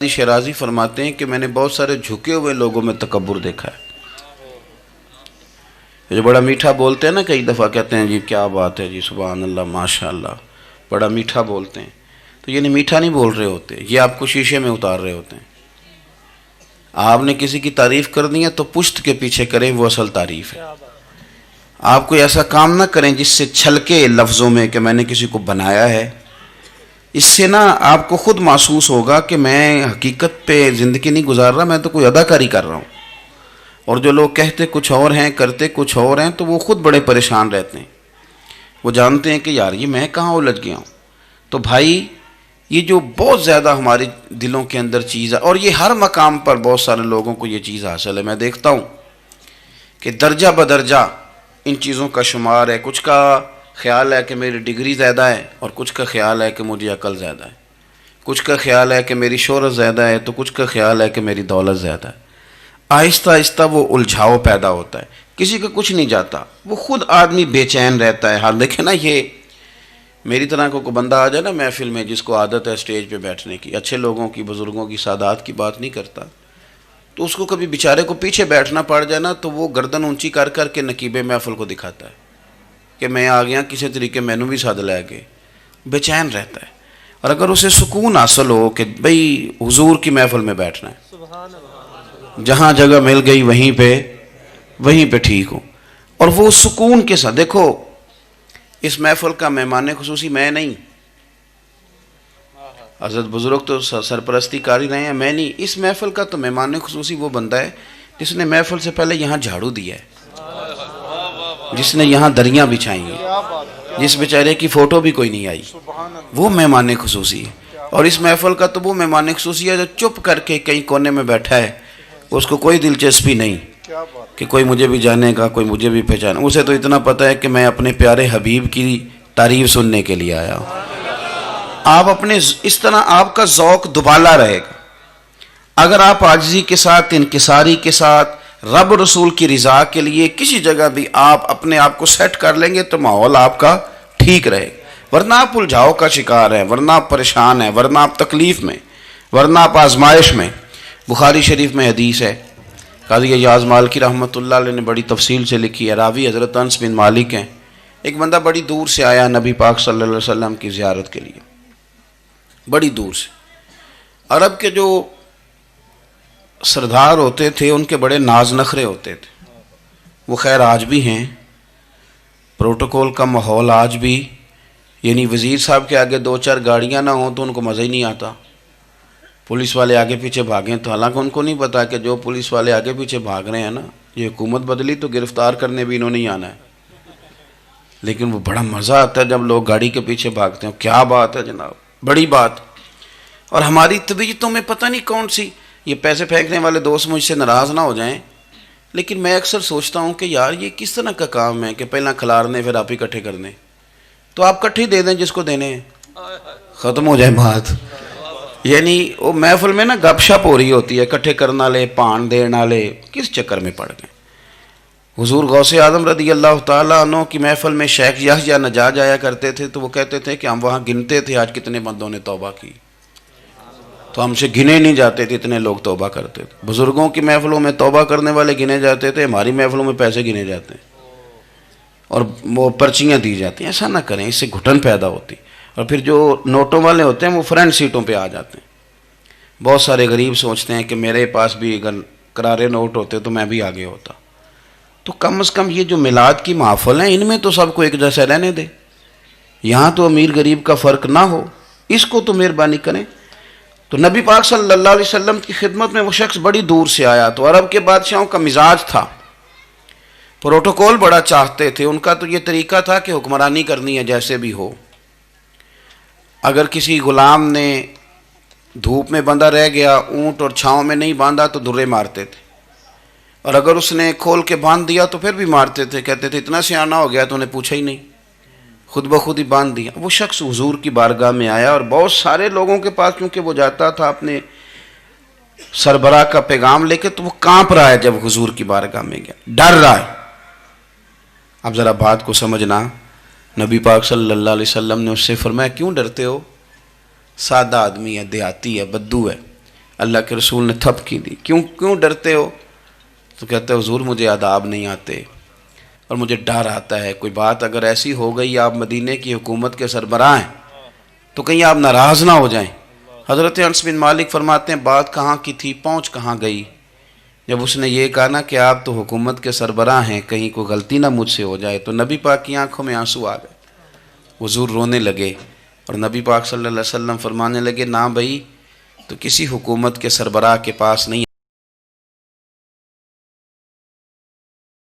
شیرازی فرماتے ہیں کہ میں نے بہت سارے جھکے ہوئے لوگوں میں تکبر دیکھا ہے. جو بڑا میٹھا بولتے ہیں نا، کئی دفعہ کہتے ہیں جی کیا بات ہے جی، سبحان اللہ ماشاء اللہ، بڑا میٹھا بولتے ہیں. تو یہ میٹھا نہیں بول رہے ہوتے، یہ آپ کو شیشے میں اتار رہے ہوتے ہیں. آپ نے کسی کی تعریف کرنی ہے تو پشت کے پیچھے کریں، وہ اصل تعریف ہے. آپ کوئی ایسا کام نہ کریں جس سے چھلکے لفظوں میں کہ میں نے کسی کو بنایا ہے. اس سے نا آپ کو خود محسوس ہوگا کہ میں حقیقت پہ زندگی نہیں گزار رہا، میں تو کوئی اداکاری کر رہا ہوں. اور جو لوگ کہتے کچھ اور ہیں کرتے کچھ اور ہیں تو وہ خود بڑے پریشان رہتے ہیں. وہ جانتے ہیں کہ یار یہ میں کہاں الجھ گیا ہوں. تو بھائی یہ جو بہت زیادہ ہمارے دلوں کے اندر چیز ہے، اور یہ ہر مقام پر بہت سارے لوگوں کو یہ چیز حاصل ہے. میں دیکھتا ہوں کہ درجہ بدرجہ ان چیزوں کا شمار ہے. کچھ کا خیال ہے کہ میری ڈگری زیادہ ہے، اور کچھ کا خیال ہے کہ مجھے عقل زیادہ ہے. کچھ کا خیال ہے کہ میری شہرت زیادہ ہے، تو کچھ کا خیال ہے کہ میری دولت زیادہ ہے. آہستہ آہستہ وہ الجھاؤ پیدا ہوتا ہے. کسی کا کچھ نہیں جاتا، وہ خود آدمی بے چین رہتا ہے. حال دیکھیں نا، یہ میری طرح کو بندہ آ جائے نا محفل میں، جس کو عادت ہے اسٹیج پہ بیٹھنے کی، اچھے لوگوں کی، بزرگوں کی، سادات کی بات نہیں کرتا، تو اس کو کبھی بیچارے کو پیچھے بیٹھنا پڑ جائے نا، تو وہ گردن اونچی کر کر کے نقیب محفل کو دکھاتا ہے کہ میں آ گیا، کسی طریقے مینوں بھی ساتھ لے کے. بے چین رہتا ہے. اور اگر اسے سکون حاصل ہو کہ بھئی حضور کی محفل میں بیٹھنا ہے، جہاں جگہ مل گئی وہیں پہ ٹھیک ہو، اور وہ سکون کے ساتھ. دیکھو اس محفل کا مہمان خصوصی میں نہیں، حضرت بزرگ تو سرپرستی کر ہی رہے ہیں، میں نہیں. اس محفل کا تو مہمان خصوصی وہ بندہ ہے جس نے محفل سے پہلے یہاں جھاڑو دیا ہے، جس نے یہاں دریاں بچھائی ہیں، جس بیچارے کی فوٹو بھی کوئی نہیں آئی، وہ مہمان خصوصی ہے. اور اس محفل کا تو وہ مہمان خصوصی ہے جو چپ کر کے کئی کونے میں بیٹھا ہے، اس کو کوئی دلچسپی نہیں کہ کوئی مجھے بھی جانے گا، کوئی مجھے بھی پہچانے. اسے تو اتنا پتہ ہے کہ میں اپنے پیارے حبیب کی تعریف سننے کے لیے آیا ہوں. آپ اپنے اس طرح آپ کا ذوق دوبالا رہے گا. اگر آپ عاجزی کے ساتھ، انکساری کے ساتھ، رب رسول کی رضا کے لیے کسی جگہ بھی آپ اپنے آپ کو سیٹ کر لیں گے تو ماحول آپ کا ٹھیک رہے گا. ورنہ آپ الجھاؤ کا شکار ہیں، ورنہ آپ پریشان ہیں، ورنہ آپ تکلیف میں، ورنہ آپ آزمائش میں. بخاری شریف میں حدیث ہے، قاضی ایاز مالکی رحمۃ اللہ علیہ نے بڑی تفصیل سے لکھی ہے. راوی حضرت انس بن مالک ہیں. ایک بندہ بڑی دور سے آیا نبی پاک صلی اللہ علیہ وسلم کی زیارت کے لیے، بڑی دور سے. عرب کے جو سردار ہوتے تھے ان کے بڑے ناز نخرے ہوتے تھے. وہ خیر آج بھی ہیں، پروٹوکول کا ماحول آج بھی، یعنی وزیر صاحب کے آگے دو چار گاڑیاں نہ ہوں تو ان کو مزہ ہی نہیں آتا. پولیس والے آگے پیچھے بھاگیں تو حالانکہ ان کو نہیں پتا کہ جو پولیس والے آگے پیچھے بھاگ رہے ہیں نا، یہ حکومت بدلی تو گرفتار کرنے بھی انہوں نے ہی آنا ہے. لیکن وہ بڑا مزہ آتا ہے جب لوگ گاڑی کے پیچھے بھاگتے ہیں. کیا بات ہے جناب، بڑی بات. اور ہماری طبیعتوں میں پتہ نہیں کون سی، یہ پیسے پھینکنے والے دوست مجھ سے ناراض نہ ہو جائیں، لیکن میں اکثر سوچتا ہوں کہ یار یہ کس طرح کا کام ہے کہ پہلا کھلارنے پھر آپ اکٹھے کرنے. تو آپ کٹھے دے دیں جس کو دینے ہیں، ختم ہو جائے بات. یعنی وہ محفل میں نا گپ شپ ہو رہی ہوتی ہے، اکٹھے کرنا لے پان دینا لے، کس چکر میں پڑ گئے. حضور غوث اعظم رضی اللہ تعالیٰ عنہ کی محفل میں شیخ یحییٰ نجاج آیا کرتے تھے تو وہ کہتے تھے کہ ہم وہاں گنتے تھے آج کتنے بندوں نے توبہ کی، تو ہم سے گنے نہیں جاتے تھے، اتنے لوگ توبہ کرتے تھے. بزرگوں کی محفلوں میں توبہ کرنے والے گنے جاتے تھے، ہماری محفلوں میں پیسے گنے جاتے ہیں اور وہ پرچیاں دی جاتی ہیں. ایسا نہ کریں، اس سے گھٹن پیدا ہوتی. اور پھر جو نوٹوں والے ہوتے ہیں وہ فرنٹ سیٹوں پہ آ جاتے ہیں. بہت سارے غریب سوچتے ہیں کہ میرے پاس بھی اگر کرارے نوٹ ہوتے تو میں بھی آگے ہوتا. تو کم از کم یہ جو میلاد کی محفل ہیں ان میں تو سب کو ایک جیسا رہنے دے. یہاں تو امیر غریب کا فرق نہ ہو، اس کو تو مہربانی کریں. تو نبی پاک صلی اللہ علیہ وسلم کی خدمت میں وہ شخص بڑی دور سے آیا. تو عرب کے بادشاہوں کا مزاج تھا، پروٹوکول بڑا چاہتے تھے. ان کا تو یہ طریقہ تھا کہ حکمرانی کرنی ہے جیسے بھی ہو. اگر کسی غلام نے دھوپ میں بندھا رہ گیا، اونٹ اور چھاؤں میں نہیں باندھا تو درے مارتے تھے، اور اگر اس نے کھول کے باندھ دیا تو پھر بھی مارتے تھے. کہتے تھے اتنا سیانا ہو گیا تو انہیں پوچھا ہی نہیں، خود بخود ہی باندھ دیا. وہ شخص حضور کی بارگاہ میں آیا اور بہت سارے لوگوں کے پاس کیونکہ وہ جاتا تھا اپنے سربراہ کا پیغام لے کے، تو وہ کانپ رہا ہے جب حضور کی بارگاہ میں گیا، ڈر رہا ہے. اب ذرا بات کو سمجھنا، نبی پاک صلی اللہ علیہ وسلم نے اس سے فرمایا کیوں ڈرتے ہو؟ سادہ آدمی ہے، دیہاتی ہے، بدو ہے. اللہ کے رسول نے تھپکی دی. کیوں ڈرتے ہو؟ تو کہتے ہیں حضور مجھے آداب نہیں آتے اور مجھے ڈر آتا ہے کوئی بات اگر ایسی ہو گئی آپ مدینے کی حکومت کے سربراہ ہیں تو کہیں آپ ناراض نہ ہو جائیں. حضرت انس بن مالک فرماتے ہیں بات کہاں کی تھی، پہنچ کہاں گئی. جب اس نے یہ کہا نا کہ آپ تو حکومت کے سربراہ ہیں، کہیں کوئی غلطی نہ مجھ سے ہو جائے، تو نبی پاک کی آنکھوں میں آنسو آ گئے. حضور رونے لگے اور نبی پاک صلی اللہ علیہ وسلم فرمانے لگے نا بھائی تو کسی حکومت کے سربراہ کے پاس نہیں